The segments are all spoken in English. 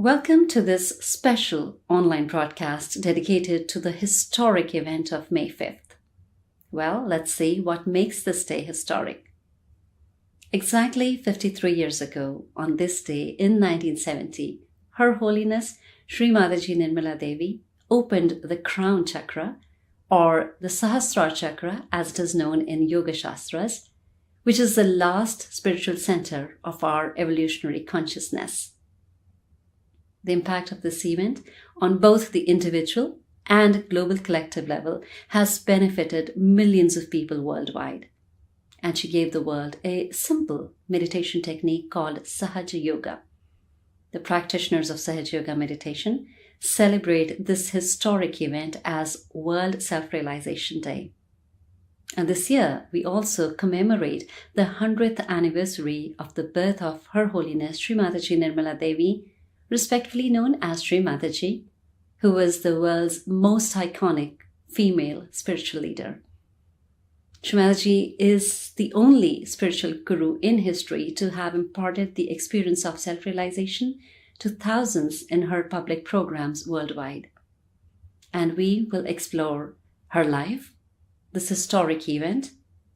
Welcome to this special online broadcast dedicated to the historic event of May 5th. Well, let's see what makes this day historic. Exactly 53 years ago, on this day in 1970, Her Holiness Shri Mataji Nirmala Devi opened the crown chakra, or the Sahasrara chakra as it is known in Yoga Shastras, which is the last spiritual center of our evolutionary consciousness. The impact of this event on both the individual and global collective level has benefited millions of people worldwide. And she gave the world a simple meditation technique called Sahaja Yoga. The practitioners of Sahaja Yoga meditation celebrate this historic event as World Self-Realization Day. And this year, we also commemorate the 100th anniversary of the birth of Her Holiness Shri Mataji Nirmala Devi, respectfully known as Shri Mataji, who was the world's most iconic female spiritual leader. Shri Mataji is the only spiritual guru in history to have imparted the experience of self-realization to thousands in her public programs worldwide. And we will explore her life, this historic event,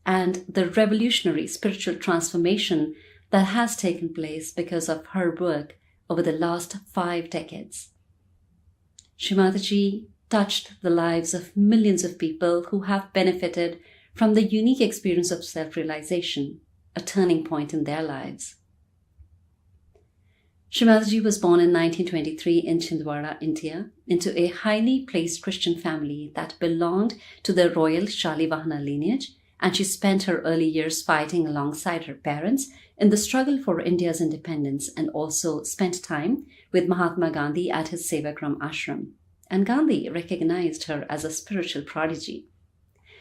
and the revolutionary spiritual transformation that has taken place because of her work over the last 5 decades. Shri Mataji touched the lives of millions of people who have benefited from the unique experience of self-realization, a turning point in their lives. Shri Mataji was born in 1923 in Chhindwara, India, into a highly placed Christian family that belonged to the royal Shalivahana lineage, and she spent her early years fighting alongside her parents in the struggle for India's independence, and also spent time with Mahatma Gandhi at his Sevagram ashram. And Gandhi recognized her as a spiritual prodigy.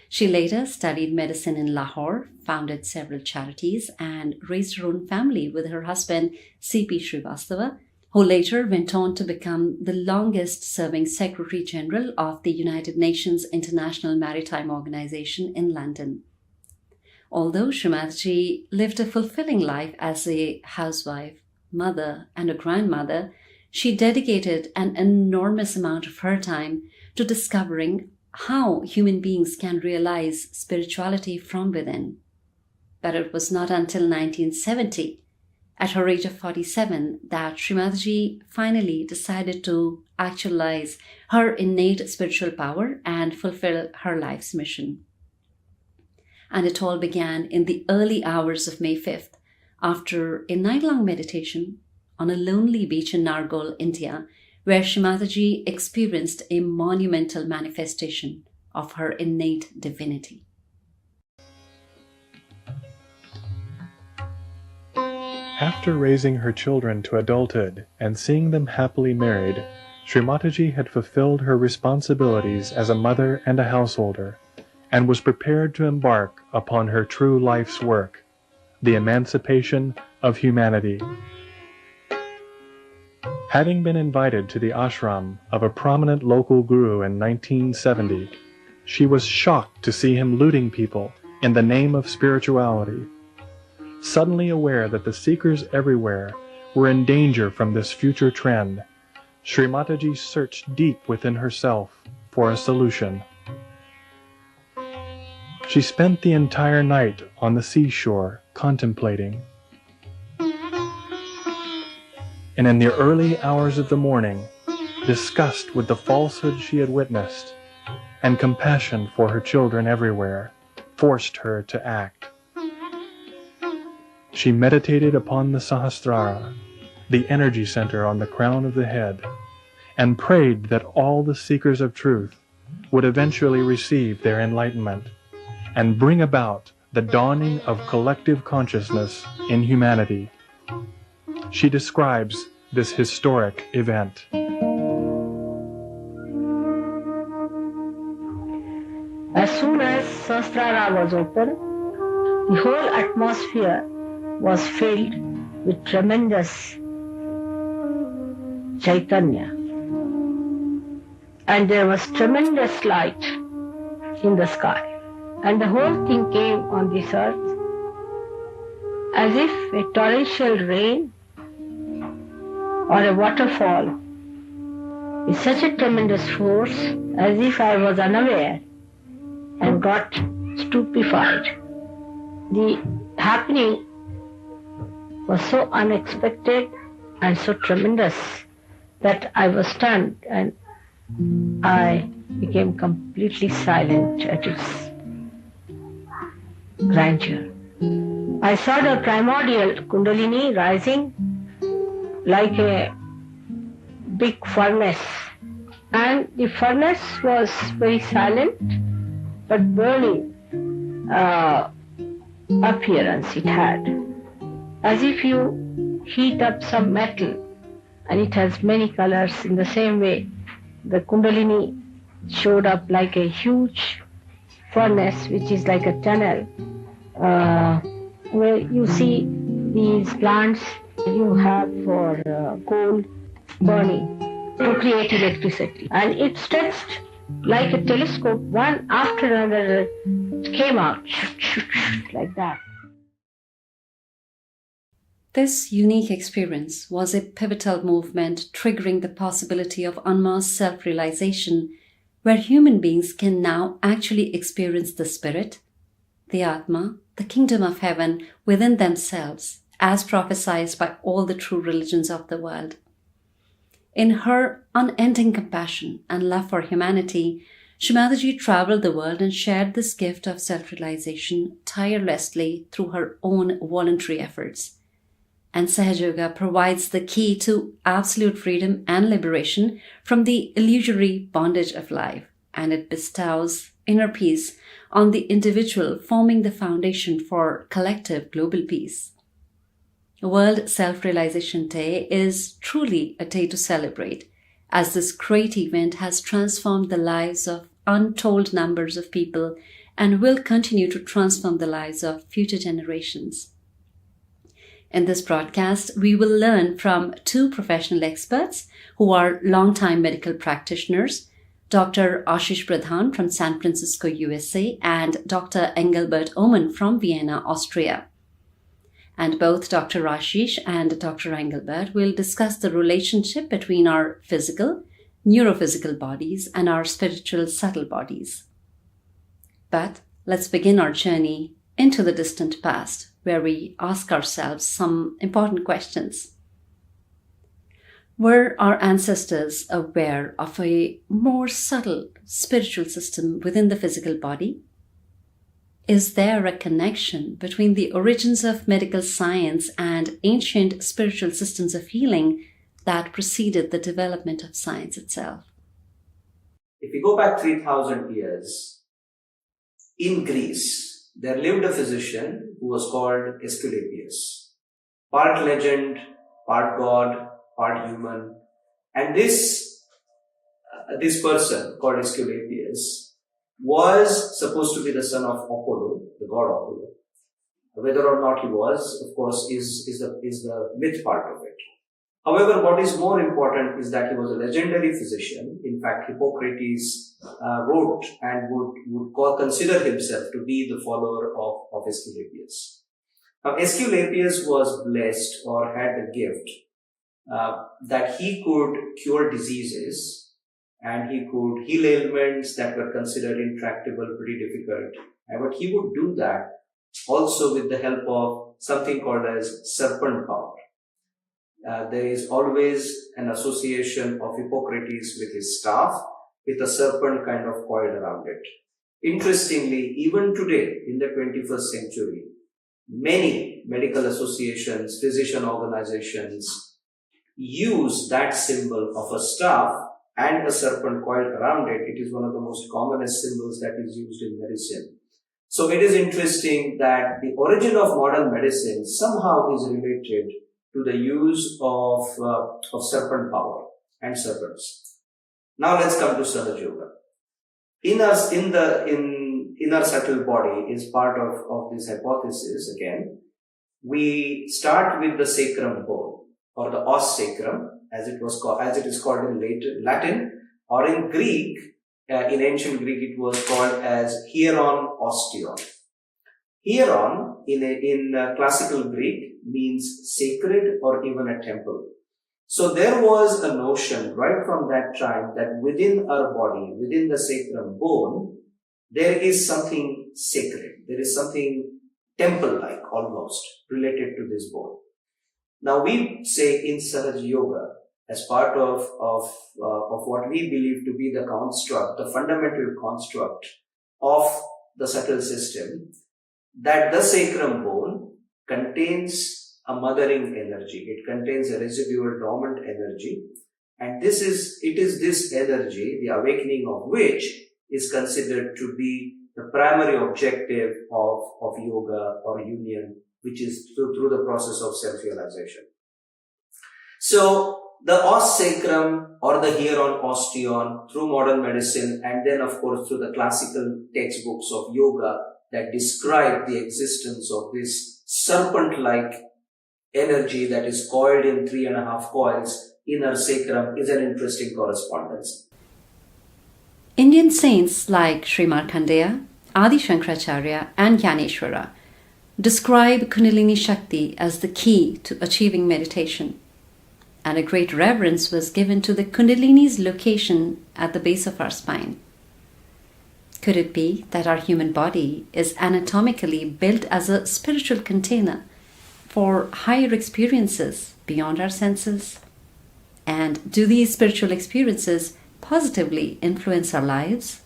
She later studied medicine in Lahore, founded several charities, and raised her own family with her husband C.P. Srivastava, who later went on to become the longest-serving Secretary General of the United Nations International Maritime Organization in London. Although Shri Mataji lived a fulfilling life as a housewife, mother, and a grandmother, she dedicated an enormous amount of her time to discovering how human beings can realize spirituality from within. But it was not until 1970, at her age of 47, that Shri Mataji finally decided to actualize her innate spiritual power and fulfill her life's mission. And it all began in the early hours of May 5th, after a night-long meditation on a lonely beach in Nargol, India, where Shri Mataji experienced a monumental manifestation of her innate divinity. After raising her children to adulthood and seeing them happily married, Shri Mataji had fulfilled her responsibilities as a mother and a householder, and was prepared to embark upon her true life's work, the emancipation of humanity. Having been invited to the ashram of a prominent local guru in 1970, she was shocked to see him looting people in the name of spirituality. Suddenly aware that the seekers everywhere were in danger from this future trend, Shri Mataji searched deep within herself for a solution. She spent the entire night on the seashore contemplating. And in the early hours of the morning, disgust with the falsehood she had witnessed and compassion for her children everywhere forced her to act. She meditated upon the Sahasrara, the energy center on the crown of the head, and prayed that all the seekers of truth would eventually receive their enlightenment and bring about the dawning of collective consciousness in humanity. She describes this historic event. As soon as Sahasrara was open, the whole atmosphere was filled with tremendous Chaitanya. And there was tremendous light in the sky. And the whole thing came on this earth as if a torrential rain or a waterfall with such a tremendous force as if I was unaware and got stupefied. The happening was so unexpected and so tremendous that I was stunned and I became completely silent at its grandeur. I saw the primordial Kundalini rising like a big furnace, and the furnace was very silent but burning appearance it had, as if you heat up some metal and it has many colors. In the same way, the Kundalini showed up like a huge furnace, which is like a tunnel, where you see these plants you have for coal burning to create electricity. And it stretched like a telescope, one after another came out like that. This unique experience was a pivotal movement triggering the possibility of unmasked self-realization, where human beings can now actually experience the spirit, the Atma, the kingdom of heaven within themselves, as prophesied by all the true religions of the world. In her unending compassion and love for humanity, Shri Mataji traveled the world and shared this gift of self-realization tirelessly through her own voluntary efforts. And Sahaja Yoga provides the key to absolute freedom and liberation from the illusory bondage of life, and it bestows inner peace on the individual, forming the foundation for collective global peace. World Self-Realization Day is truly a day to celebrate, as this great event has transformed the lives of untold numbers of people and will continue to transform the lives of future generations. In this broadcast, we will learn from two professional experts who are longtime medical practitioners, Dr. Ashish Pradhan from San Francisco, USA, and Dr. Engelbert Oman from Vienna, Austria. And both Dr. Ashish and Dr. Engelbert will discuss the relationship between our physical, neurophysical bodies and our spiritual subtle bodies. But let's begin our journey into the distant past, where we ask ourselves some important questions. Were our ancestors aware of a more subtle spiritual system within the physical body? Is there a connection between the origins of medical science and ancient spiritual systems of healing that preceded the development of science itself? If we go back 3,000 years, in Greece, there lived a physician who was called Aesculapius. Part legend, part god, part human. And this person called Aesculapius was supposed to be the son of Apollo, the god Apollo. Whether or not he was, of course, is the myth part of it. However, what is more important is that he was a legendary physician. In fact, Hippocrates wrote and would consider himself to be the follower of Aesculapius. Now, Aesculapius was blessed or had the gift that he could cure diseases and he could heal ailments that were considered intractable, pretty difficult. But he would do that also with the help of something called as serpent power. There is always an association of Hippocrates with his staff, with a serpent kind of coiled around it. Interestingly, even today in the 21st century, many medical associations, physician organizations use that symbol of a staff and a serpent coiled around it. It is one of the most commonest symbols that is used in medicine. So it is interesting that the origin of modern medicine somehow is related to the use of serpent power and serpents. Now let's come to Sahaja Yoga. In our subtle body is part of this hypothesis again. We start with the sacrum bone, or the os sacrum, as it is called in Latin, or in Greek, in ancient Greek it was called as hieron osteon. Hieron in classical Greek means sacred or even a temple. So there was a notion right from that time that within our body, within the sacrum bone, there is something sacred. There is something temple-like almost related to this bone. Now we say in Sahaj Yoga, as part of what we believe to be the construct, the fundamental construct of the subtle system, that the sacrum bone contains a mothering energy. It contains a residual dormant energy. And it is this energy, the awakening of which is considered to be the primary objective of yoga or union, which is through the process of self-realization. So the os sacrum or the hieron osteon through modern medicine, and then of course through the classical textbooks of yoga that describe the existence of this serpent-like energy that is coiled in 3.5 coils in our sacrum, is an interesting correspondence. Indian saints like Shri Markandeya, Adi Shankaracharya and Gyaneshwara describe Kundalini Shakti as the key to achieving meditation, and a great reverence was given to the Kundalini's location at the base of our spine. Could it be that our human body is anatomically built as a spiritual container for higher experiences beyond our senses? And do these spiritual experiences positively influence our lives?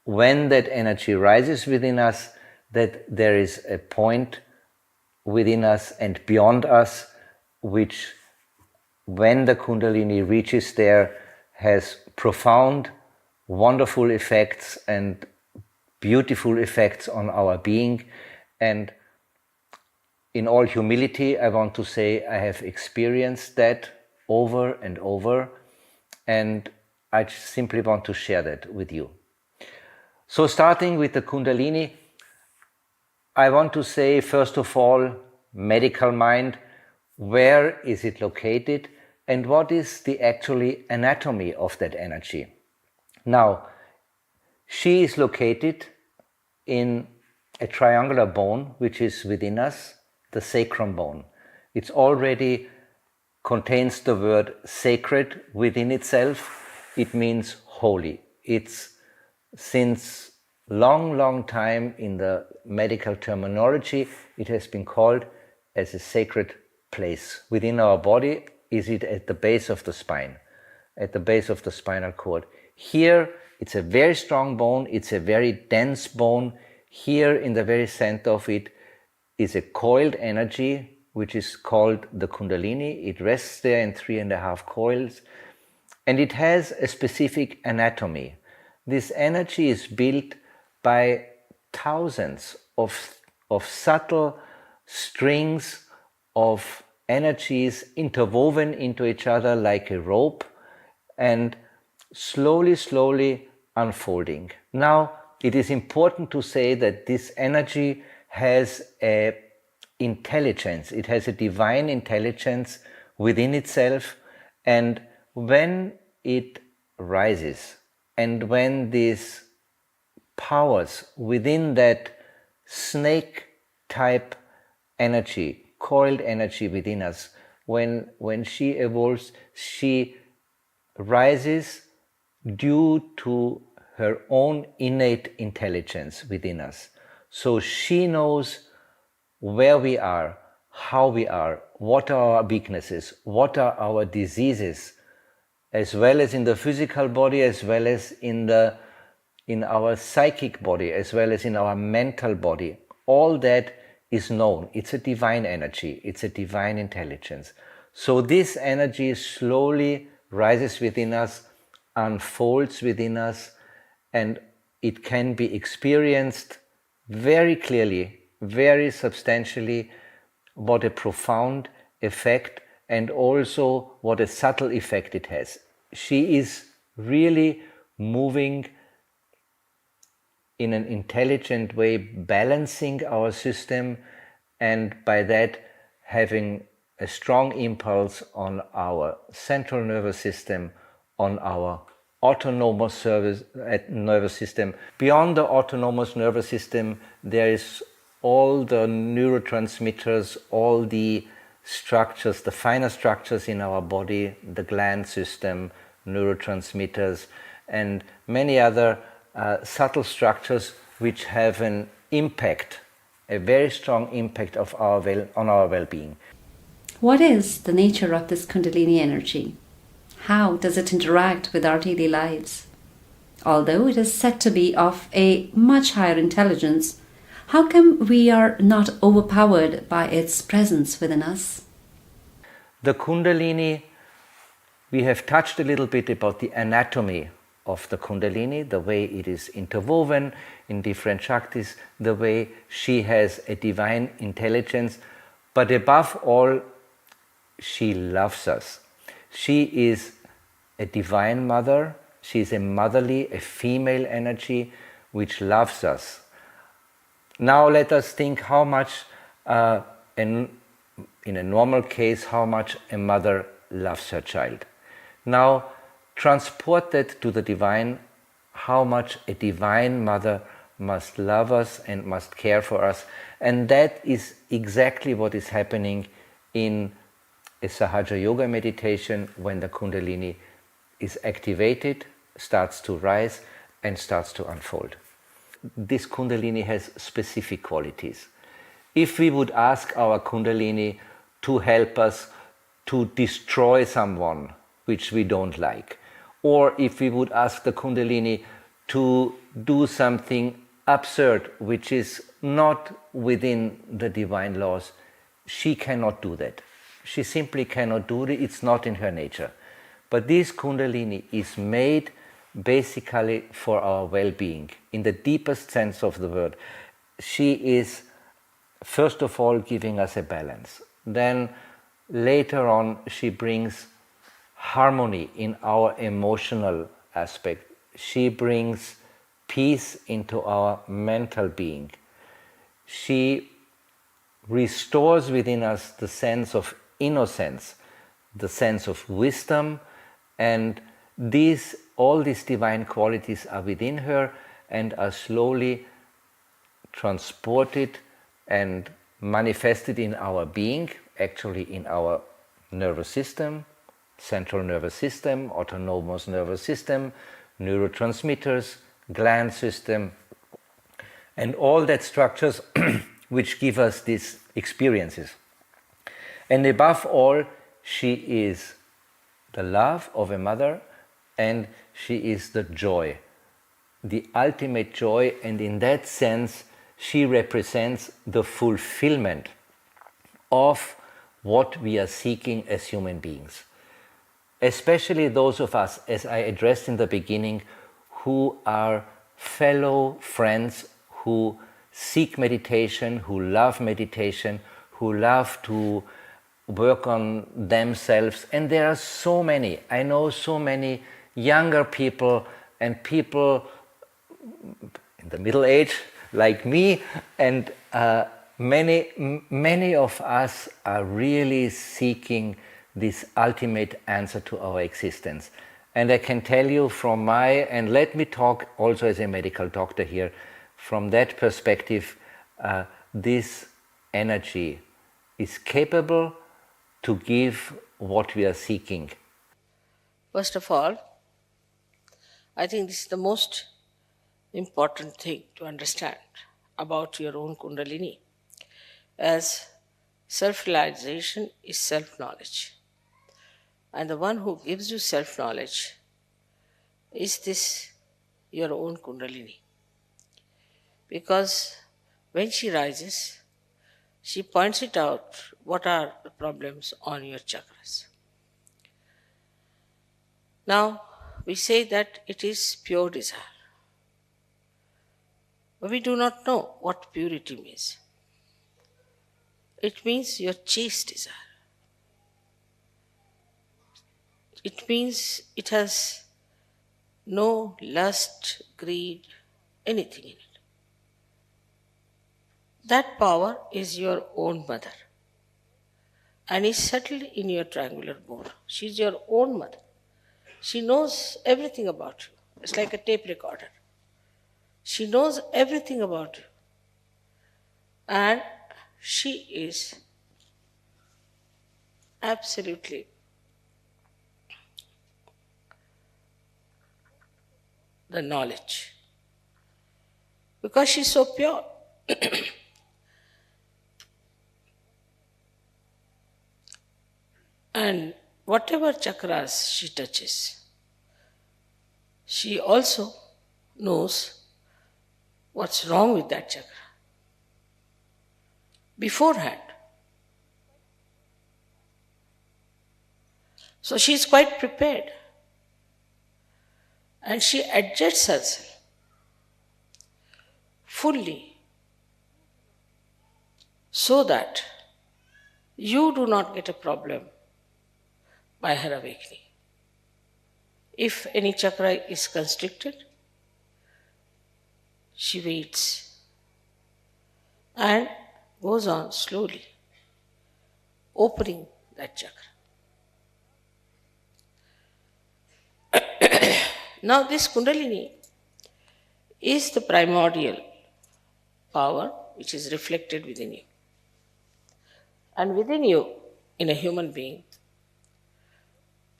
When that energy rises within us, that there is a point within us and beyond us, which, when the Kundalini reaches there, has profound, wonderful effects and beautiful effects on our being. And in all humility, I want to say I have experienced that over and over, and I simply want to share that with you. So starting with the Kundalini, I want to say, first of all, medical mind, where is it located and what is the actually anatomy of that energy? Now, she is located in a triangular bone which is within us, the sacrum bone. It already contains the word sacred within itself. It means holy. It's since long time in the medical terminology, it has been called as a sacred place. Within our body is it at the base of the spine, at the base of the spinal cord. Here it's a very strong bone, it's a very dense bone. Here in the very center of it is a coiled energy which is called the Kundalini. It rests there in 3.5 coils, and it has a specific anatomy. This energy is built by thousands of subtle strings of energies interwoven into each other like a rope and slowly unfolding. Now, it is important to say that this energy has an intelligence. It has a divine intelligence within itself, and when it rises and when these powers within that snake type energy, coiled energy within us, when she evolves, she rises due to her own innate intelligence within us. So she knows where we are, how we are, what are our weaknesses, what are our diseases, as well as in the physical body, as well as in our psychic body, as well as in our mental body. All that is known. It's a divine energy. It's a divine intelligence. So this energy slowly rises within us, unfolds within us, and it can be experienced very clearly, very substantially, what a profound effect and also what a subtle effect it has. She is really moving in an intelligent way, balancing our system, and by that having a strong impulse on our central nervous system, on our autonomous nervous system. Beyond the autonomous nervous system, there is all the neurotransmitters, all the structures, the finer structures in our body, the gland system, neurotransmitters, and many other subtle structures which have an impact, a very strong impact on our well-being. What is the nature of this Kundalini energy? How does it interact with our daily lives? Although it is said to be of a much higher intelligence, how come we are not overpowered by its presence within us? The Kundalini, we have touched a little bit about the anatomy of the Kundalini, the way it is interwoven in different Shaktis, the way she has a divine intelligence, but above all, she loves us. She is a divine mother, she is a motherly, a female energy which loves us. Now let us think how much, in a normal case, how much a mother loves her child. Now transport that to the divine, how much a divine mother must love us and must care for us. And that is exactly what is happening in a Sahaja Yoga meditation when the Kundalini is activated, starts to rise and starts to unfold. This Kundalini has specific qualities. If we would ask our Kundalini to help us to destroy someone which we don't like, or if we would ask the Kundalini to do something absurd which is not within the divine laws, she cannot do that. She simply cannot do it, it's not in her nature. But this Kundalini is made basically for our well-being, in the deepest sense of the word. She is, first of all, giving us a balance. Then later on, she brings harmony in our emotional aspect. She brings peace into our mental being. She restores within us the sense of innocence, the sense of wisdom, and all these divine qualities are within her and are slowly transported and manifested in our being, actually in our nervous system, central nervous system, autonomous nervous system, neurotransmitters, gland system, and all that structures which give us these experiences. And above all, she is the love of a mother, and she is the joy, the ultimate joy, and in that sense she represents the fulfillment of what we are seeking as human beings. Especially those of us, as I addressed in the beginning, who are fellow friends, who seek meditation, who love meditation, who love to work on themselves. And there are so many, I know so many younger people and people in the middle age like me, and many of us are really seeking this ultimate answer to our existence. And I can tell you from and let me talk also as a medical doctor here, from that perspective, this energy is capable to give what we are seeking. First of all, I think this is the most important thing to understand about your own Kundalini, as self-realization is self-knowledge. And the one who gives you self-knowledge is this your own Kundalini. Because when she rises, she points it out what are the problems on your chakras. Now, we say that it is pure desire. But we do not know what purity means. It means your chaste desire. It means it has no lust, greed, anything in it. That power is your own mother and is settled in your triangular bone. She is your own mother. She knows everything about you. It's like a tape recorder. She knows everything about you. And she is absolutely the knowledge. Because she's so pure. And whatever chakras she touches, she also knows what's wrong with that chakra beforehand. So she is quite prepared. And she adjusts herself fully so that you do not get a problem by her awakening. If any chakra is constricted, she waits and goes on slowly, opening that chakra. Now, this Kundalini is the primordial power which is reflected within you. And within you, in a human being,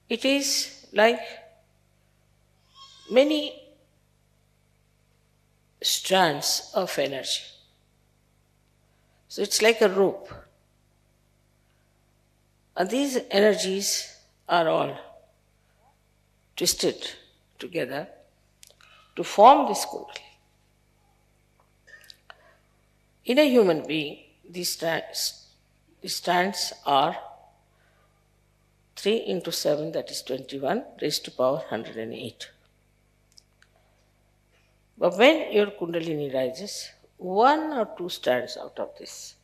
it is like many strands of energy. So it's like a rope. And these energies are all twisted together to form this Kundalini. In a human being, these strands are 3 into 7, that is 21, raised to power 108. But when your Kundalini rises, 1 or 2 strands out of this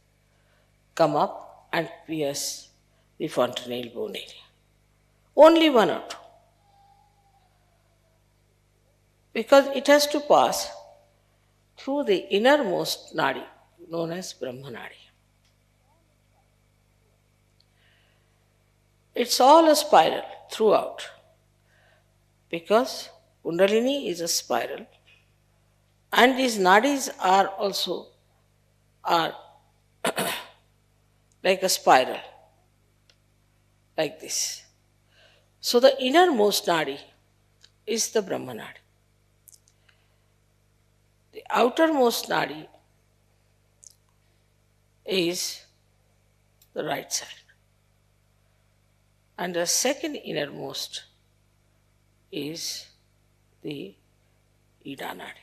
come up and pierce the fontanelle bone area. Only 1 or 2. Because it has to pass through the innermost nadi, known as Brahma Nadi. It's all a spiral throughout, because Kundalini is a spiral, and these nadis are also like a spiral, like this. So the innermost nadi is the Brahma Nadi. The outermost nadi is the right side. And the second innermost is the Ida Nadi.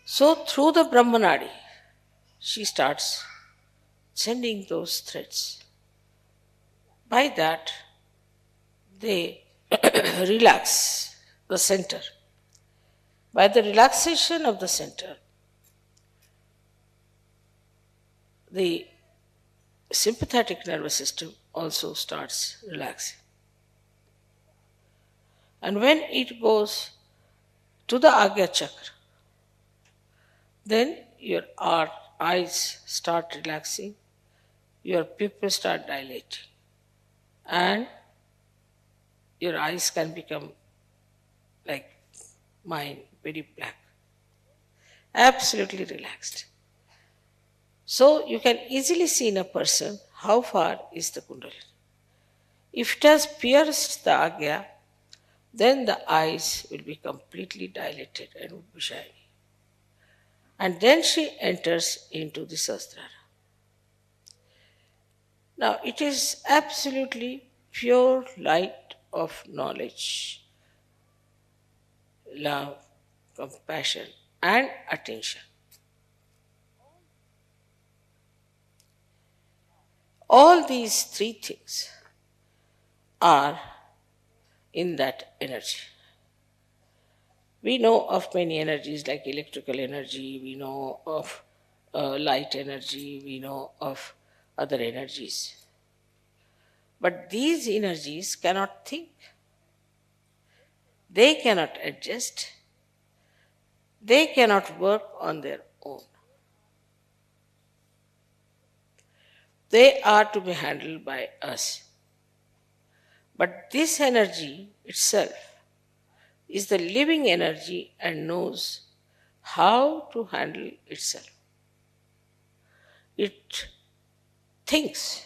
So through the Brahma Nadi, she starts sending those threads. By that, they relax the center. By the relaxation of the center, the sympathetic nervous system also starts relaxing. And when it goes to the Agya chakra, then your eyes start relaxing, your pupils start dilating, and your eyes can become like mine, very black, absolutely relaxed. So you can easily see in a person how far is the Kundalini. If it has pierced the Agya, then the eyes will be completely dilated and will be shiny. And then she enters into the Sahasrara. Now it is absolutely pure light of knowledge, love, compassion, and attention. All these 3 things are in that energy. We know of many energies like electrical energy, we know of light energy, we know of other energies. But these energies cannot think. They cannot adjust. They cannot work on their own. They are to be handled by us. But this energy itself is the living energy and knows how to handle itself. It things.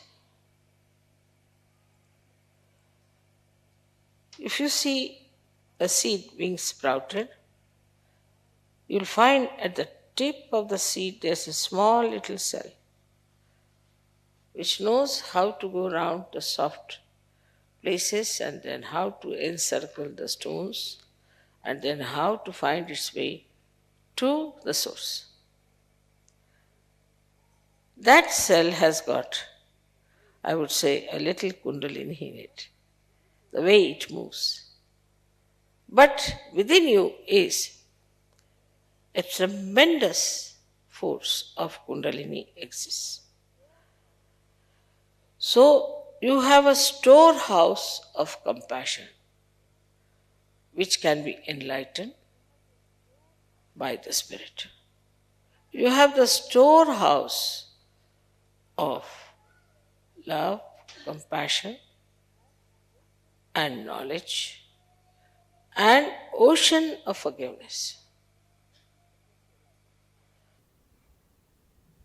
If you see a seed being sprouted, you'll find at the tip of the seed there's a small little cell which knows how to go around the soft places and then how to encircle the stones and then how to find its way to the source. That cell has got, I would say, a little kundalini in it, the way it moves. But within you is a tremendous force of kundalini exists. So you have a storehouse of compassion which can be enlightened by the Spirit. You have the storehouse of love, compassion, and knowledge, and ocean of forgiveness.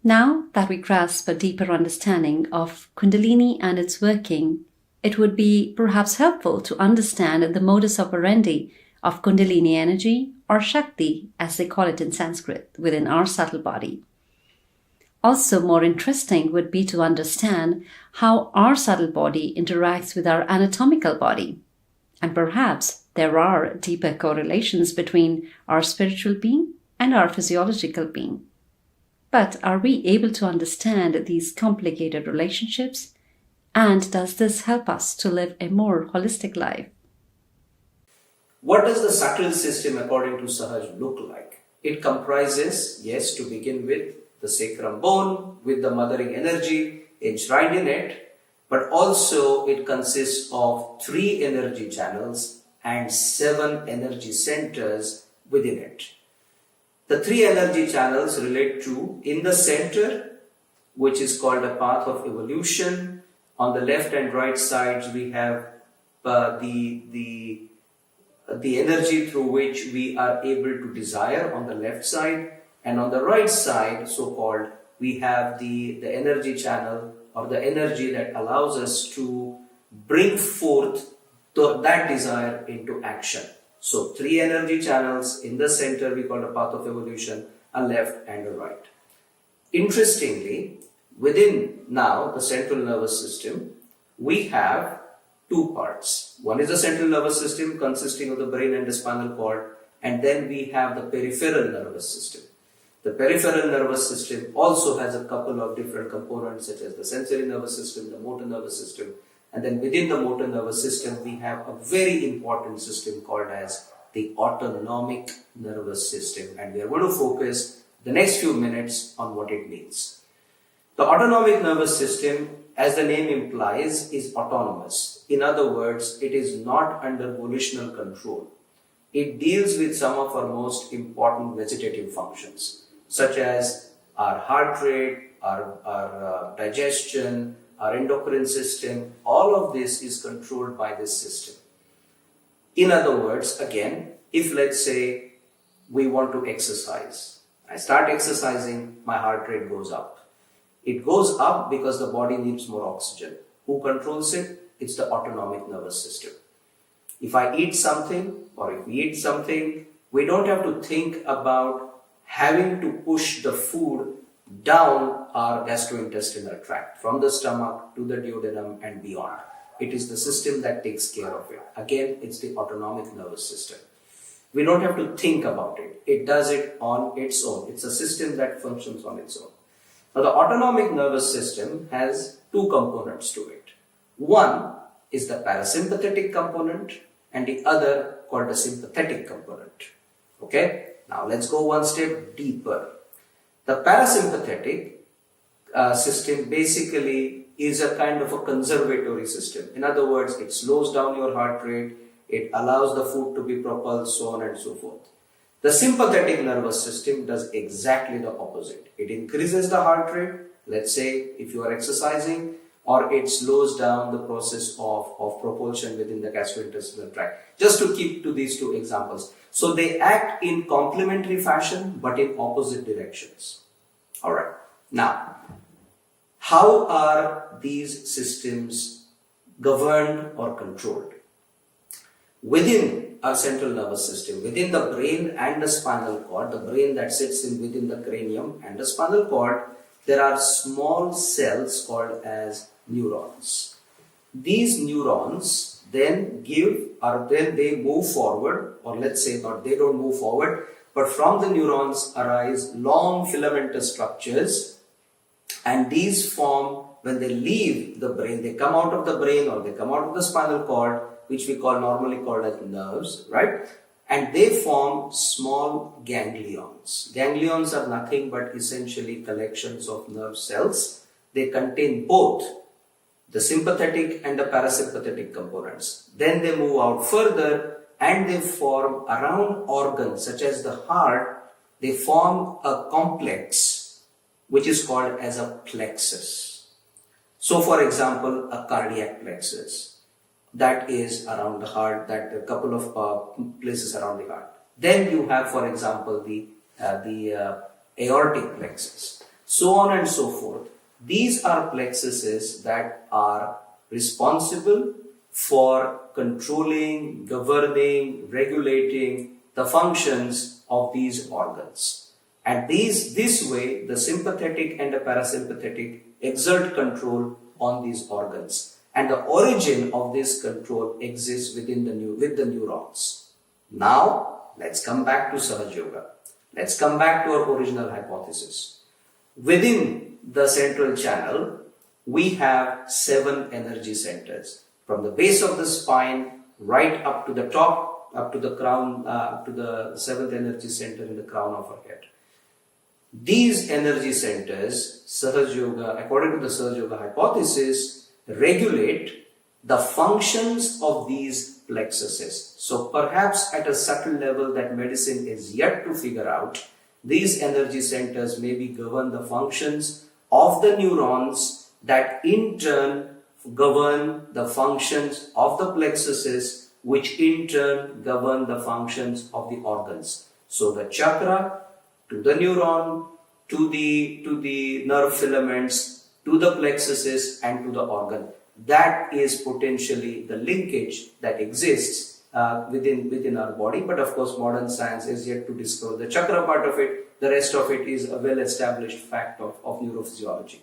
Now that we grasp a deeper understanding of Kundalini and its working, it would be perhaps helpful to understand the modus operandi of Kundalini energy, or Shakti as they call it in Sanskrit, within our subtle body. Also more interesting would be to understand how our subtle body interacts with our anatomical body. And perhaps there are deeper correlations between our spiritual being and our physiological being. But are we able to understand these complicated relationships? And does this help us to live a more holistic life? What does the subtle system according to Sahaj look like? It comprises, yes, to begin with, the sacrum bone with the mothering energy enshrined in it, but also it consists of 3 energy channels and 7 energy centers within it. The 3 energy channels relate to, in the center, which is called a path of evolution. On the left and right sides, we have the energy through which we are able to desire on the left side, and on the right side, so-called, we have the energy channel or the energy that allows us to bring forth that desire into action. So 3 energy channels in the center, we call the path of evolution, a left and a right. Interestingly, within now the central nervous system, we have 2 parts. One is the central nervous system consisting of the brain and the spinal cord, and then we have the peripheral nervous system. The peripheral nervous system also has a couple of different components such as the sensory nervous system, the motor nervous system, and then within the motor nervous system we have a very important system called as the autonomic nervous system, and we are going to focus the next few minutes on what it means. The autonomic nervous system, as the name implies, is autonomous. In other words, it is not under volitional control. It deals with some of our most important vegetative functions, such as our heart rate, our digestion, our endocrine system. All of this is controlled by this system. In other words, again, if let's say we want to exercise, I start exercising, my heart rate goes up. It goes up because the body needs more oxygen. Who controls it? It's the autonomic nervous system. If I eat something, or if we eat something, we don't have to think about having to push the food down our gastrointestinal tract, from the stomach to the duodenum and beyond. It is the system that takes care of it. Again, it's the autonomic nervous system. We don't have to think about it. It does it on its own. It's a system that functions on its own. Now, the autonomic nervous system has 2 components to it. One is the parasympathetic component, and the other called the sympathetic component. Okay? Now, let's go one step deeper. The parasympathetic system basically is a kind of a conservatory system. In other words, it slows down your heart rate, it allows the food to be propelled, so on and so forth. The sympathetic nervous system does exactly the opposite. It increases the heart rate, let's say if you are exercising, or it slows down the process of propulsion within the gastrointestinal tract. Just to keep to these 2 examples. So they act in complementary fashion but in opposite directions. Alright. Now, How are these systems governed or controlled? Within our central nervous system, within the brain and the spinal cord, the brain that sits within the cranium and the spinal cord, there are small cells called as neurons. These neurons then they move forward, or let's say not, they don't move forward, but from the neurons arise long filamentous structures, and these form, when they leave the brain, they come out of the brain or they come out of the spinal cord, which we normally call as nerves, right? And they form small ganglions. Ganglions are nothing but essentially collections of nerve cells. They contain both the sympathetic and the parasympathetic components. Then they move out further and they form around organs such as the heart. They form a complex which is called as a plexus. So for example, a cardiac plexus that is around the heart, that a couple of places around the heart. Then you have, for example, the aortic plexus, so on and so forth. These are plexuses that are responsible for controlling, governing, regulating the functions of these organs. And this way, the sympathetic and the parasympathetic exert control on these organs. And the origin of this control exists with the neurons. Now, let's come back to Sahaja Yoga. Let's come back to our original hypothesis. Within the central channel, we have 7 energy centers. From the base of the spine, right up to the top, up to the crown, up to the 7th energy center in the crown of our head. These energy centers, Sahaja Yoga, according to the Sahaja Yoga hypothesis, regulate the functions of these plexuses. So perhaps at a subtle level that medicine is yet to figure out, these energy centers maybe govern the functions of the neurons that in turn govern the functions of the plexuses, which in turn govern the functions of the organs. So the chakra to the neuron, to the nerve filaments, to the plexuses and to the organ. That is potentially the linkage that exists within our body. But of course, modern science is yet to discover the chakra part of it. The rest of it is a well-established fact of neurophysiology.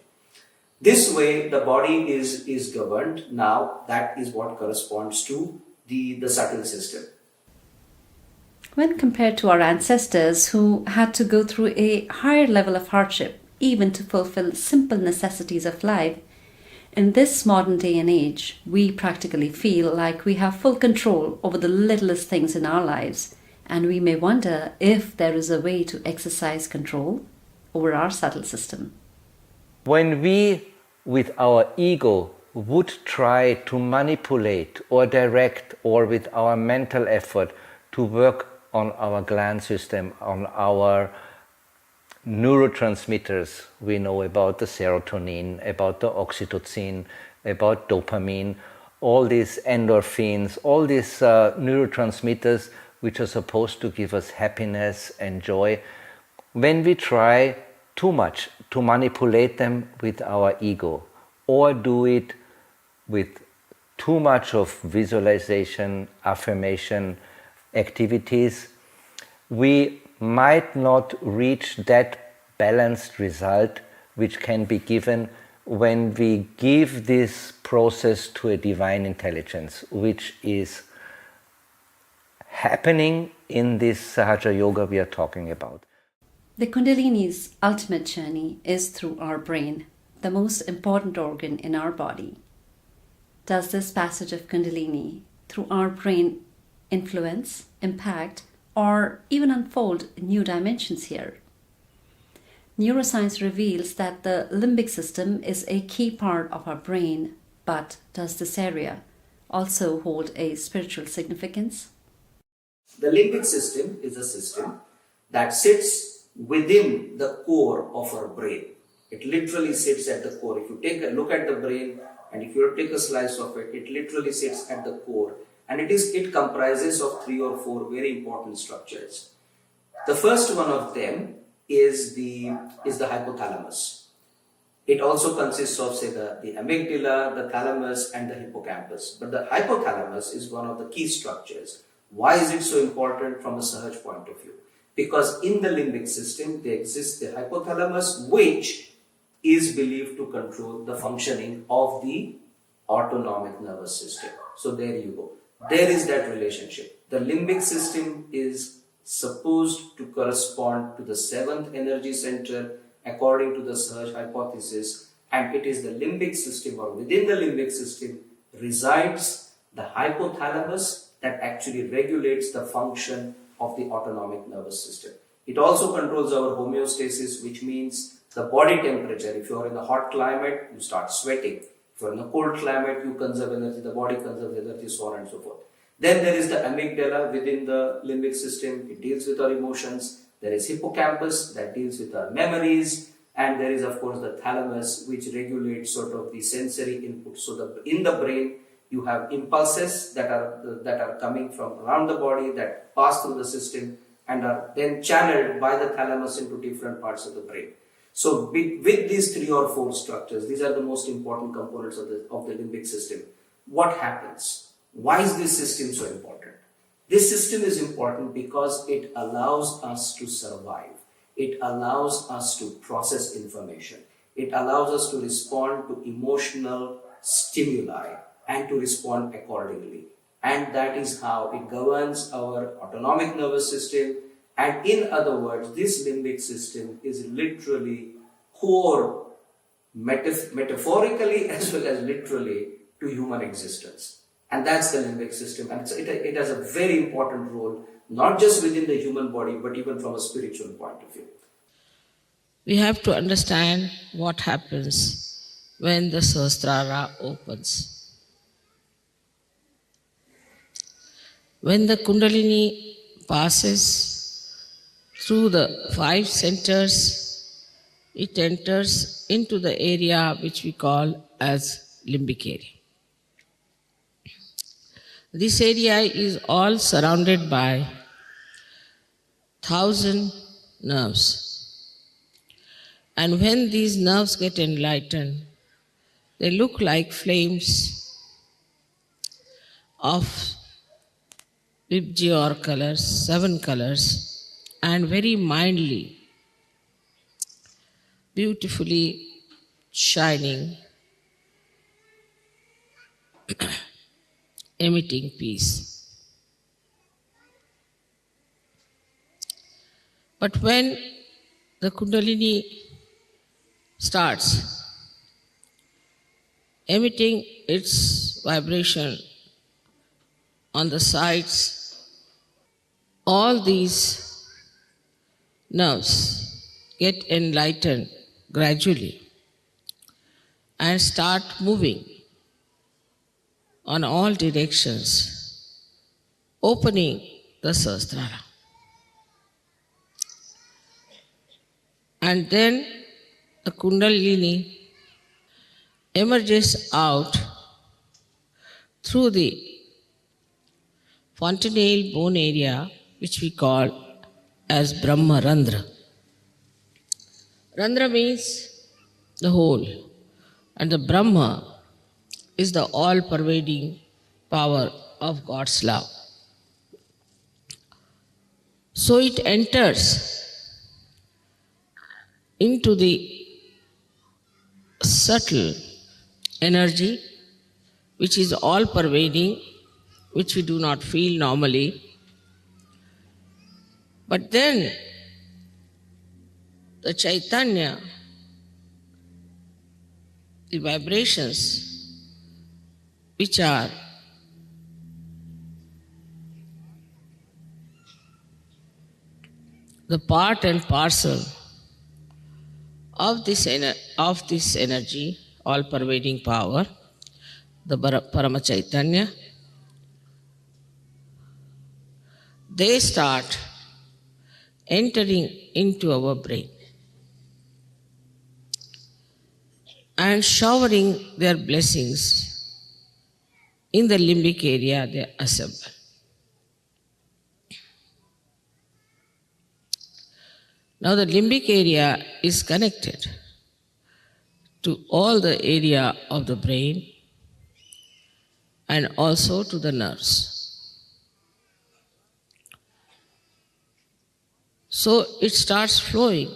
This way, the body is governed. Now, that is what corresponds to the subtle system. When compared to our ancestors who had to go through a higher level of hardship, even to fulfill simple necessities of life, in this modern day and age, we practically feel like we have full control over the littlest things in our lives, and we may wonder if there is a way to exercise control over our subtle system. When we, with our ego, would try to manipulate or direct, or with our mental effort to work on our gland system, on our neurotransmitters, we know about the serotonin, about the oxytocin, about dopamine, all these endorphins, all these neurotransmitters which are supposed to give us happiness and joy. When we try too much to manipulate them with our ego, or do it with too much of visualization, affirmation, activities, we might not reach that balanced result which can be given when we give this process to a divine intelligence, which is happening in this Sahaja Yoga we are talking about. The Kundalini's ultimate journey is through our brain, the most important organ in our body. Does this passage of Kundalini through our brain influence, impact, or even unfold new dimensions here? Neuroscience reveals that the limbic system is a key part of our brain, but does this area also hold a spiritual significance? The limbic system is a system that sits within the core of our brain. It literally sits at the core. If you take a look at the brain and if you take a slice of it, it literally sits at the core. And it comprises of 3 or 4 very important structures. The first one of them is the hypothalamus. It also consists of, say, the amygdala, the thalamus, and the hippocampus. But the hypothalamus is one of the key structures. Why is it so important from a Sahaj point of view? Because in the limbic system, there exists the hypothalamus, which is believed to control the functioning of the autonomic nervous system. So there you go. There is that relationship. The limbic system is supposed to correspond to the seventh energy center according to the Sahaj hypothesis, and it is the limbic system, or within the limbic system resides the hypothalamus that actually regulates the function of the autonomic nervous system. It also controls our homeostasis, which means the body temperature. If you are in a hot climate, you start sweating. If you are in a cold climate, you conserve energy, the body conserves energy, so on and so forth. Then there is the amygdala within the limbic system. It deals with our emotions. There is hippocampus that deals with our memories. And there is, of course, the thalamus, which regulates sort of the sensory input. So in the brain, you have impulses that are coming from around the body, that pass through the system and are then channeled by the thalamus into different parts of the brain. So with these 3 or 4 structures, these are the most important components of the limbic system. What happens? Why is this system so important? This system is important because it allows us to survive. It allows us to process information. It allows us to respond to emotional stimuli and to respond accordingly. And that is how it governs our autonomic nervous system. And in other words, this limbic system is literally core, metaphorically as well as literally, to human existence. And that's the limbic system. And it has a very important role, not just within the human body, but even from a spiritual point of view. We have to understand what happens when the Sahasrara opens. When the Kundalini passes through the 5 centers, it enters into the area which we call as limbic area. This area is all surrounded by 1,000 nerves. And when these nerves get enlightened, they look like flames of Vibgyor colors, 7 colors, and very mildly, beautifully shining, emitting peace. But when the Kundalini starts emitting its vibration on the sides, all these nerves get enlightened gradually and start moving on all directions, opening the Sahasrara. And then the Kundalini emerges out through the fontanelle bone area, which we call as Brahma Randhra. Randhra means the whole, and the Brahma is the all-pervading power of God's love. So it enters into the subtle energy which is all-pervading, which we do not feel normally. But then the Chaitanya, the vibrations which are the part and parcel of this energy, all-pervading power, the Parama Chaitanya, they start entering into our brain and showering their blessings in the limbic area they assemble. Now the limbic area is connected to all the area of the brain and also to the nerves. So it starts flowing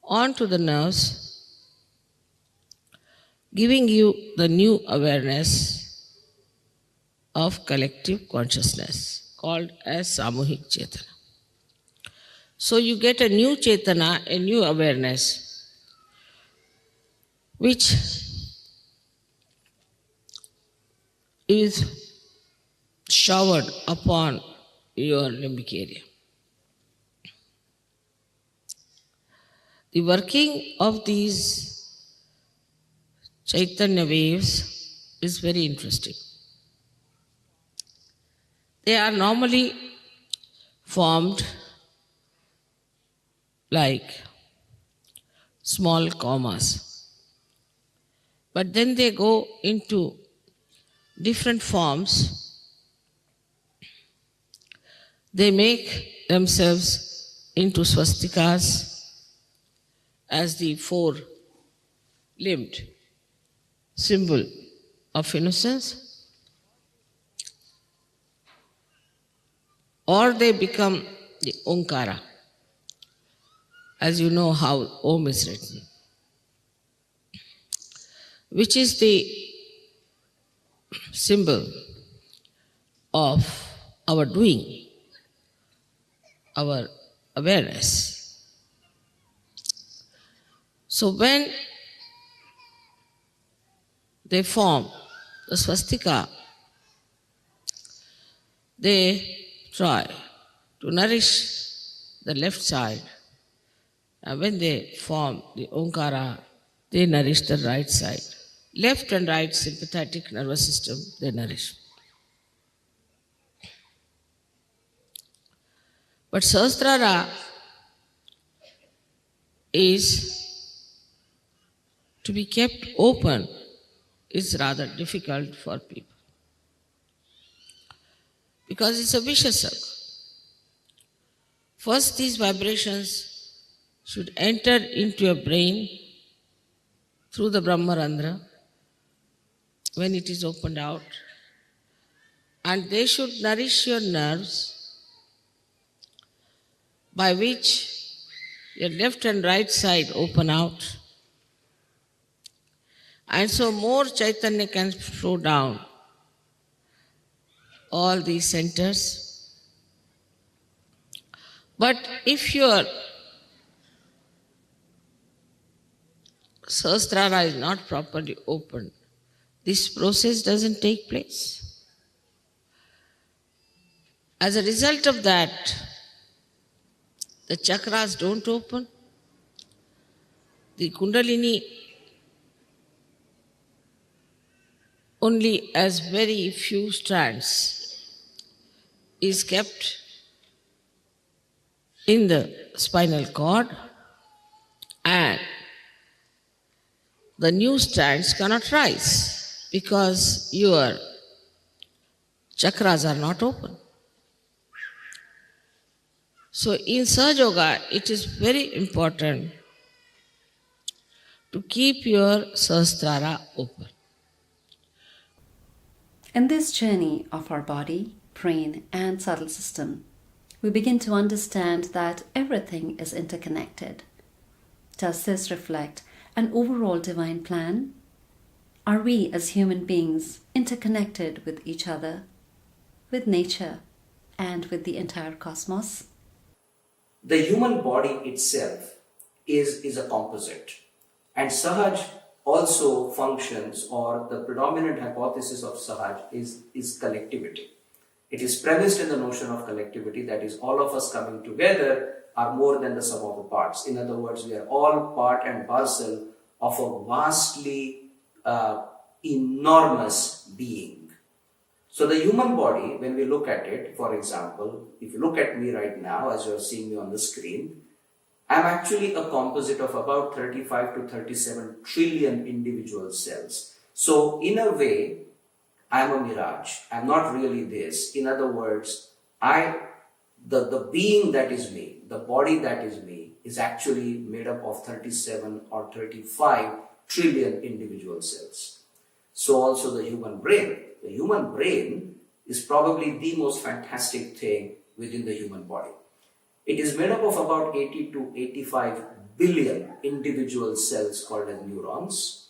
onto the nerves, giving you the new awareness of collective consciousness called as Samuhik Chetana. So you get a new Chetana, a new awareness, which is showered upon your limbic area. The working of these Chaitanya waves is very interesting. They are normally formed like small commas, but then they go into different forms. They make themselves into swastikas as the four-limbed symbol of innocence, or they become the Omkara, as you know how Om is written, which is the symbol of our doing, our awareness. So when they form the swastika, they try to nourish the left side, and when they form the Omkara, they nourish the right side. Left and right sympathetic nervous system, they nourish. But Sahasrara is to be kept open is rather difficult for people, because it's a vicious circle. First, these vibrations should enter into your brain through the Brahmarandra when it is opened out, and they should nourish your nerves, by which your left and right side open out, and so more Chaitanya can flow down all these centers. But if your Sahasrara is not properly opened, this process doesn't take place. As a result of that, the chakras don't open, the Kundalini only as very few strands is kept in the spinal cord, and the new strands cannot rise because your chakras are not open. So in Sahaja Yoga, it is very important to keep your Sahasrara open. In this journey of our body, brain, and subtle system, we begin to understand that everything is interconnected. Does this reflect an overall divine plan? Are we as human beings interconnected with each other, with nature, and with the entire cosmos? The human body itself is a composite, and Sahaj also functions, or the predominant hypothesis of Sahaj is collectivity. It is premised in the notion of collectivity, that is, all of us coming together are more than the sum of the parts. In other words, we are all part and parcel of a vastly enormous being. So the human body, when we look at it, for example, if you look at me right now as you are seeing me on the screen, I'm actually a composite of about 35 to 37 trillion individual cells. So in a way, I'm a mirage. I'm not really this. In other words, the being that is me, the body that is me, is actually made up of 37 or 35 trillion individual cells. So also the human brain. The human brain is probably the most fantastic thing within the human body. It is made up of about 80 to 85 billion individual cells called as neurons.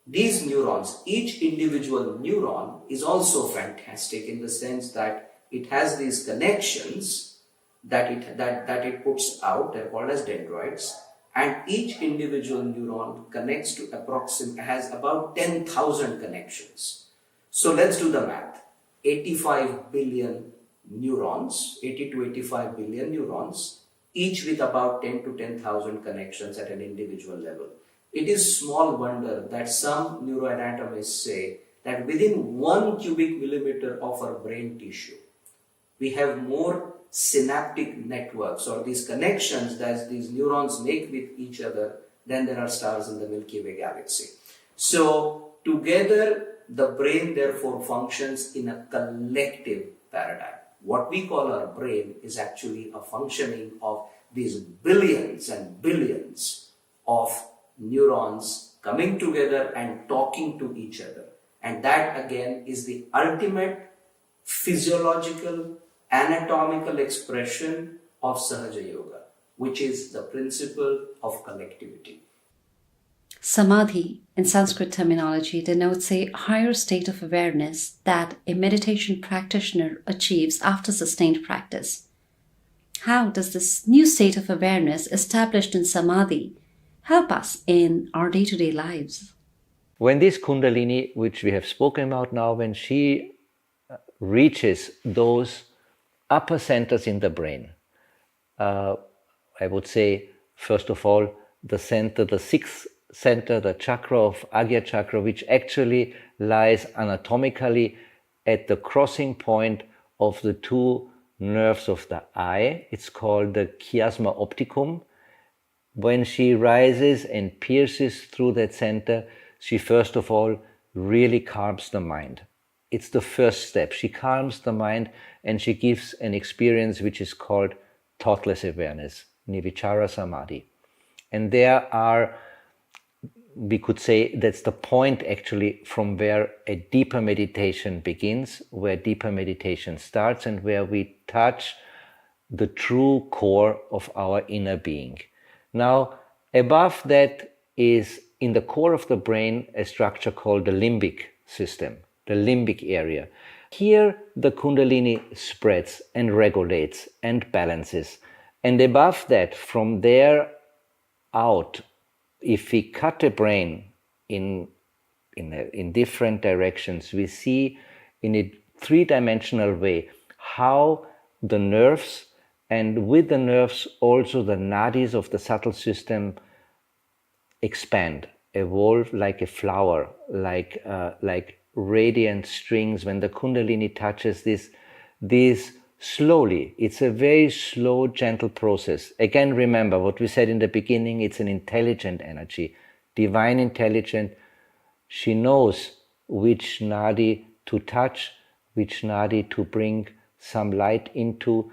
These neurons, each individual neuron is also fantastic in the sense that it has these connections that it puts out, they're called as dendrites, and each individual neuron connects to has about 10,000 connections. So let's do the math. 85 billion neurons, 80 to 85 billion neurons, each with about 10 to 10,000 connections at an individual level. It is small wonder that some neuroanatomists say that within 1 cubic millimeter of our brain tissue, we have more synaptic networks or these connections that these neurons make with each other than there are stars in the Milky Way galaxy. So together, the brain therefore functions in a collective paradigm. What we call our brain is actually a functioning of these billions and billions of neurons coming together and talking to each other. And that again is the ultimate physiological, anatomical expression of Sahaja Yoga, which is the principle of collectivity. Samadhi, in Sanskrit terminology, denotes a higher state of awareness that a meditation practitioner achieves after sustained practice. How does this new state of awareness established in Samadhi help us in our day-to-day lives? When this Kundalini, which we have spoken about now, when she reaches those upper centers in the brain, I would say, first of all, the center, the sixth center, the chakra of Agya chakra, which actually lies anatomically at the crossing point of the two nerves of the eye. It's called the chiasma opticum. When she rises and pierces through that center, she first of all really calms the mind. It's the first step. She calms the mind and she gives an experience which is called thoughtless awareness, Nivichara Samadhi. And there are, we could say that's the point actually from where a deeper meditation begins, where deeper meditation starts, and where we touch the true core of our inner being. Now, above that is in the core of the brain a structure called the limbic system, the limbic area. Here the Kundalini spreads and regulates and balances. And above that, from there out, if we cut the brain in different directions, we see in a three-dimensional way how the nerves, and with the nerves also the nadis of the subtle system, expand, evolve like a flower, like radiant strings. When the Kundalini touches this slowly, it's a very slow, gentle process. Again, remember what we said in the beginning, it's an intelligent energy, divine intelligent. She knows which nadi to touch, which nadi to bring some light into,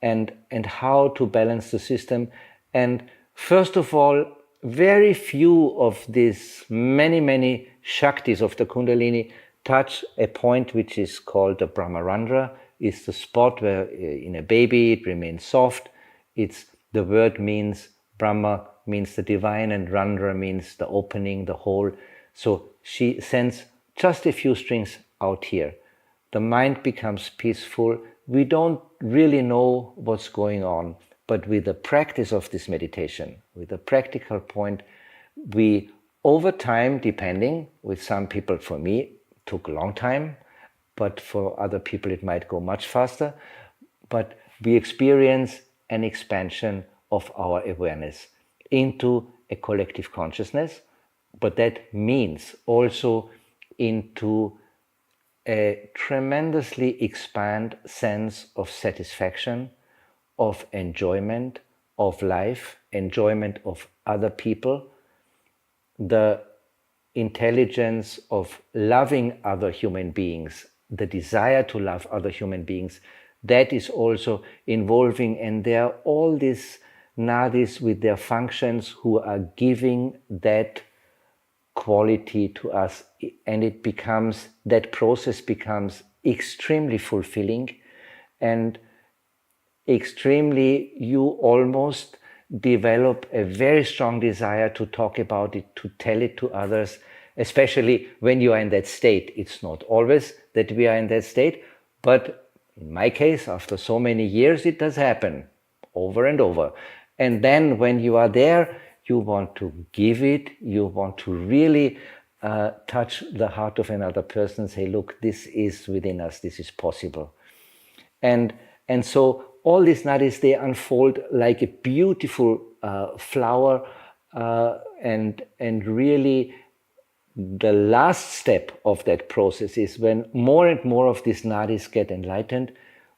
and how to balance the system. And first of all, very few of these many Shaktis of the Kundalini touch a point which is called the Brahmarandra. It's the spot where in a baby it remains soft. The word means, Brahma means the divine, and Randra means the opening, the hole. So she sends just a few strings out here. The mind becomes peaceful. We don't really know what's going on, but with the practice of this meditation, with the practical point, we over time, depending, with some people, for me, took a long time, but for other people it might go much faster, but we experience an expansion of our awareness into a collective consciousness, but that means also into a tremendously expand sense of satisfaction, of enjoyment of life, enjoyment of other people, the intelligence of loving other human beings, the desire to love other human beings, that is also involving, and there are all these nadis with their functions who are giving that quality to us, and it becomes, that process becomes extremely fulfilling and extremely, you almost develop a very strong desire to talk about it, to tell it to others, especially when you are in that state. It's not always that we are in that state, but in my case, after so many years, it does happen over and over. And then when you are there, you want to give it, you want to really touch the heart of another person, say, look, this is within us, this is possible. And so all these nadis, they unfold like a beautiful flower, and really the last step of that process is when more and more of these nadis get enlightened,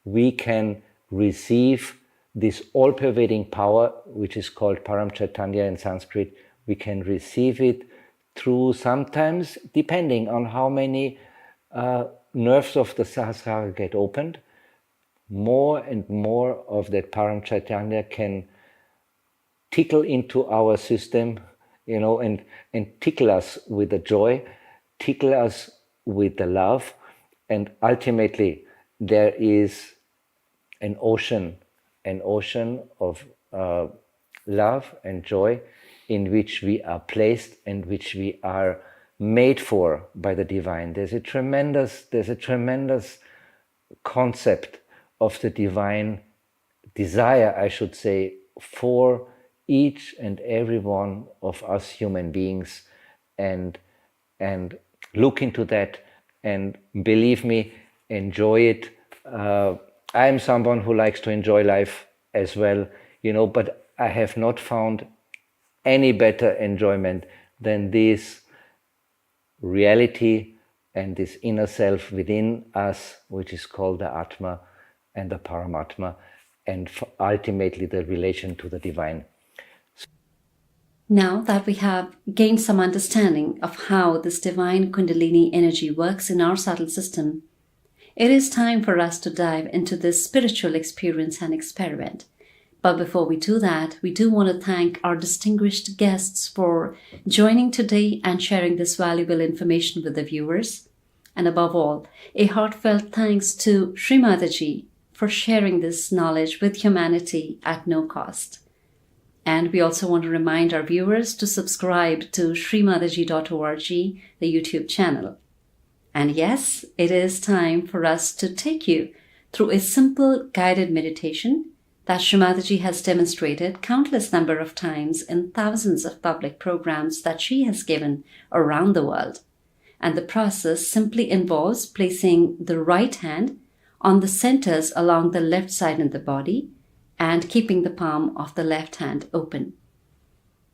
we can receive this all-pervading power, which is called Param Chaitanya in Sanskrit. We can receive it through, sometimes, depending on how many nerves of the Sahasrara get opened, more and more of that Param Chaitanya can tickle into our system, and tickle us with the joy, tickle us with the love, and ultimately there is an ocean of love and joy in which we are placed and which we are made for by the divine. There's a tremendous concept of the divine desire, I should say, for each and every one of us human beings, and look into that, and believe me, enjoy it. I am someone who likes to enjoy life as well, but I have not found any better enjoyment than this reality and this inner self within us, which is called the Atma and the Paramatma, and ultimately the relation to the divine. Now that we have gained some understanding of how this divine Kundalini energy works in our subtle system, it is time for us to dive into this spiritual experience and experiment. But before we do that, we do want to thank our distinguished guests for joining today and sharing this valuable information with the viewers. And above all, a heartfelt thanks to Shri Mataji for sharing this knowledge with humanity at no cost. And we also want to remind our viewers to subscribe to srimataji.org, the YouTube channel. And yes, it is time for us to take you through a simple guided meditation that Shri Mataji has demonstrated countless number of times in thousands of public programs that she has given around the world. And the process simply involves placing the right hand on the centers along the left side in the body and keeping the palm of the left hand open.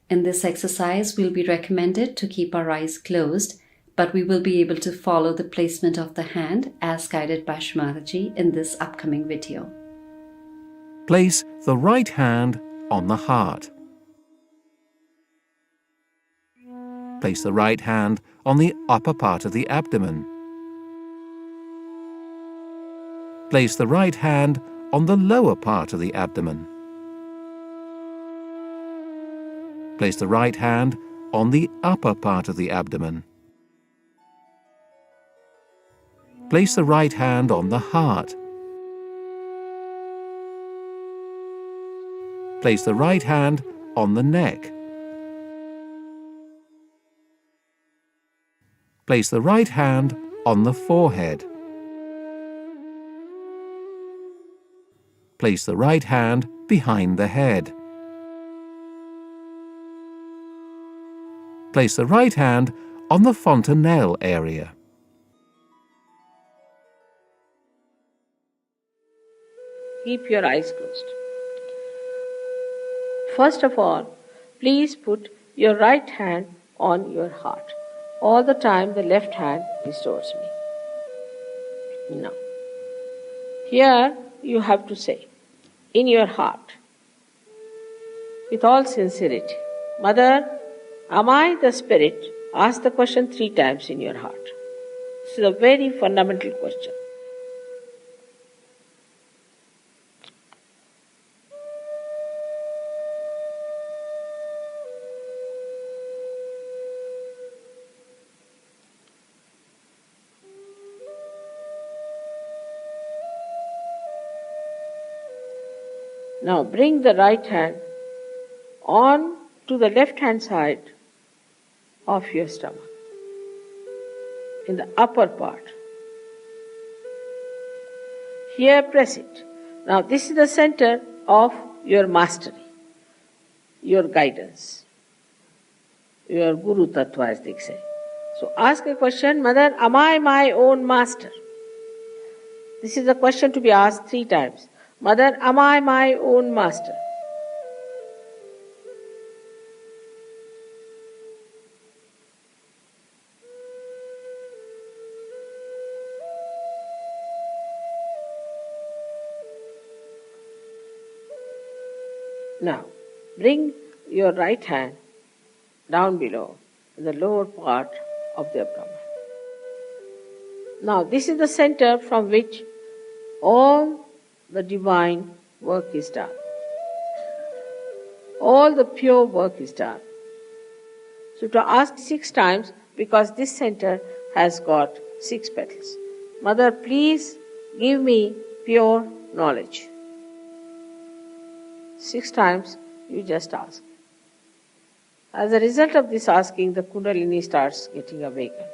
In this exercise, we'll be recommended to keep our eyes closed, but we will be able to follow the placement of the hand as guided by Shri Mataji in this upcoming video. Place the right hand on the heart. Place the right hand on the upper part of the abdomen. Place the right hand on the lower part of the abdomen. Place the right hand on the upper part of the abdomen. Place the right hand on the heart. Place the right hand on the neck. Place the right hand on the forehead. Place the right hand behind the head. Place the right hand on the fontanelle area. Keep your eyes closed. First of all, please put your right hand on your heart. All the time the left hand is towards me. Now, here you have to say, in your heart, with all sincerity, Mother, am I the spirit? Ask the question 3 times in your heart. This is a very fundamental question. Now bring the right hand on to the left hand side of your stomach, in the upper part. Here press it. Now this is the center of your mastery, your guidance, your Guru Tattva as they say. So ask a question, Mother, am I my own master? This is a question to be asked 3 times. Mother, am I my own master? Now, bring your right hand down below, in the lower part of the abdomen. Now, this is the center from which all the divine work is done. All the pure work is done. So to ask 6 times, because this center has got 6 petals. Mother, please give me pure knowledge. 6 times you just ask. As a result of this asking, the Kundalini starts getting awakened.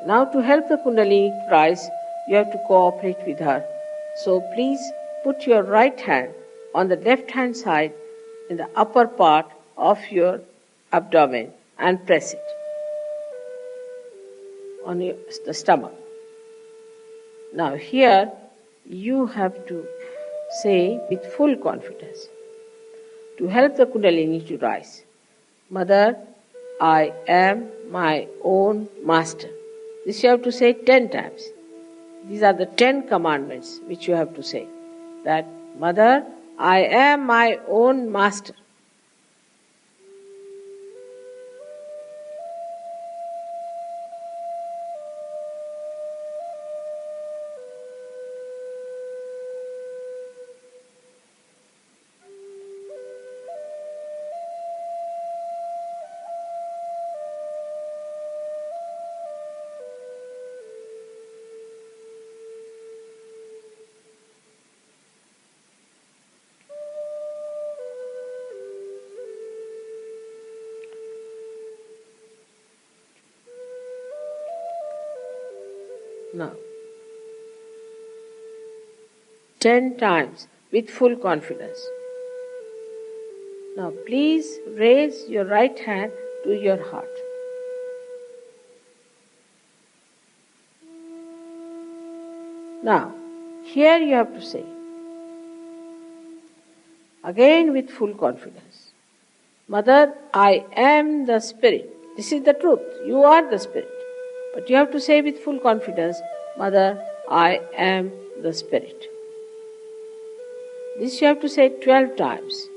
Now to help the Kundalini rise, you have to cooperate with her. So please put your right hand on the left hand side in the upper part of your abdomen and press it on the stomach. Now here you have to say with full confidence, to help the Kundalini to rise, Mother, I am my own master. This you have to say 10 times. These are the 10 commandments which you have to say. That, Mother, I am my own master. Now, 10 times with full confidence. Now please raise your right hand to your heart. Now, here you have to say, again with full confidence, Mother, I am the Spirit. This is the truth. You are the Spirit. But you have to say with full confidence, Mother, I am the Spirit. This you have to say 12 times.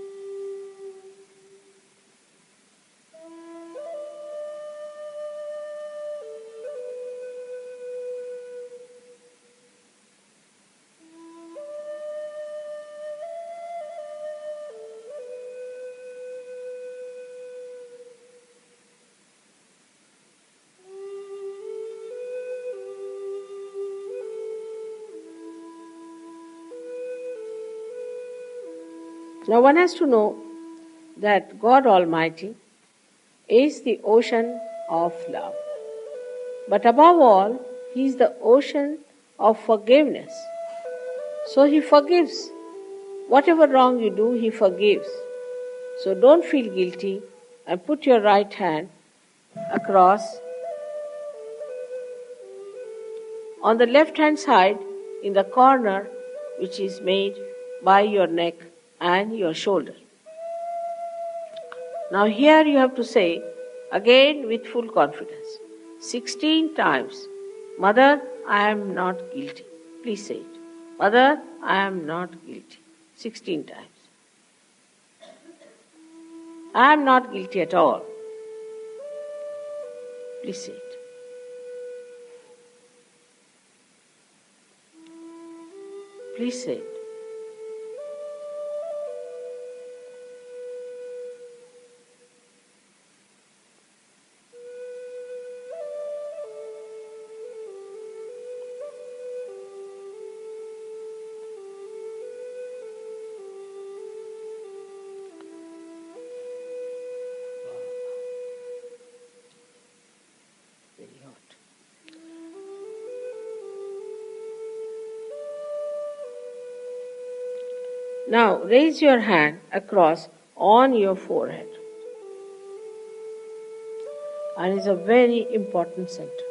Now one has to know that God Almighty is the ocean of love. But above all, He is the ocean of forgiveness. So He forgives. Whatever wrong you do, He forgives. So don't feel guilty and put your right hand across on the left hand side in the corner which is made by your neck and your shoulder. Now here you have to say, again with full confidence, 16 times, Mother, I am not guilty. Please say it. Mother, I am not guilty. 16 times. I am not guilty at all. Please say it. Please say it. Now raise your hand across on your forehead. And it's a very important center.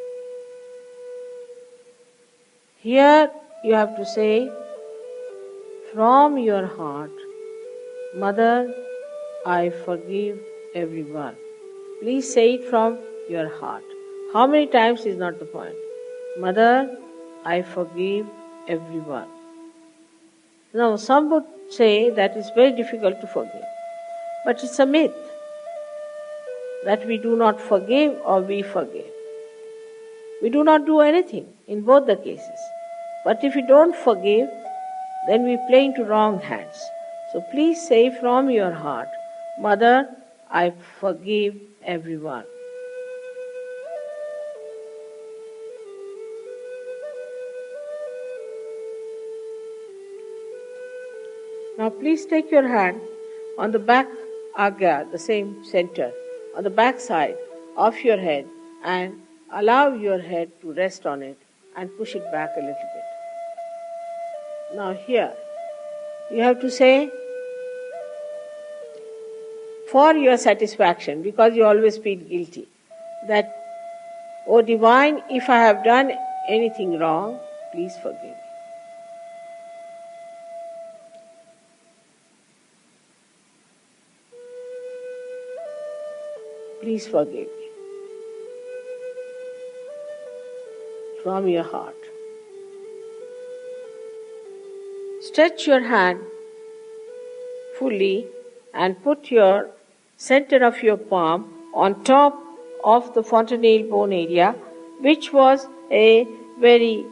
Here you have to say from your heart, Mother, I forgive everyone. Please say it from your heart. How many times is not the point. Mother, I forgive everyone. Now some would say that it's very difficult to forgive. But it's a myth that we do not forgive or we forgive. We do not do anything in both the cases. But if we don't forgive, then we play into wrong hands. So please say from your heart, Mother, I forgive everyone. Now please take your hand on the back agya, the same center, on the back side of your head and allow your head to rest on it and push it back a little bit. Now here, you have to say, for your satisfaction, because you always feel guilty, that, O Divine, if I have done anything wrong, please forgive me. Please forgive me. From your heart. Stretch your hand fully and put your center of your palm on top of the fontanelle bone area, which was a very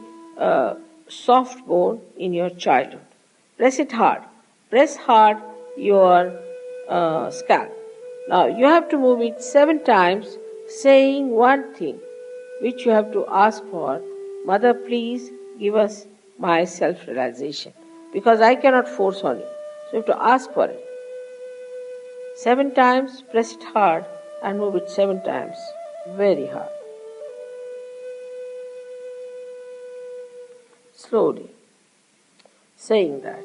soft bone in your childhood. Press it hard. Press hard your scalp. Now you have to move it 7 times, saying one thing, which you have to ask for. Mother, please give us my self-realization. Because I cannot force on you. So you have to ask for it. 7 times, press it hard and move it 7 times. Very hard. Slowly. Saying that.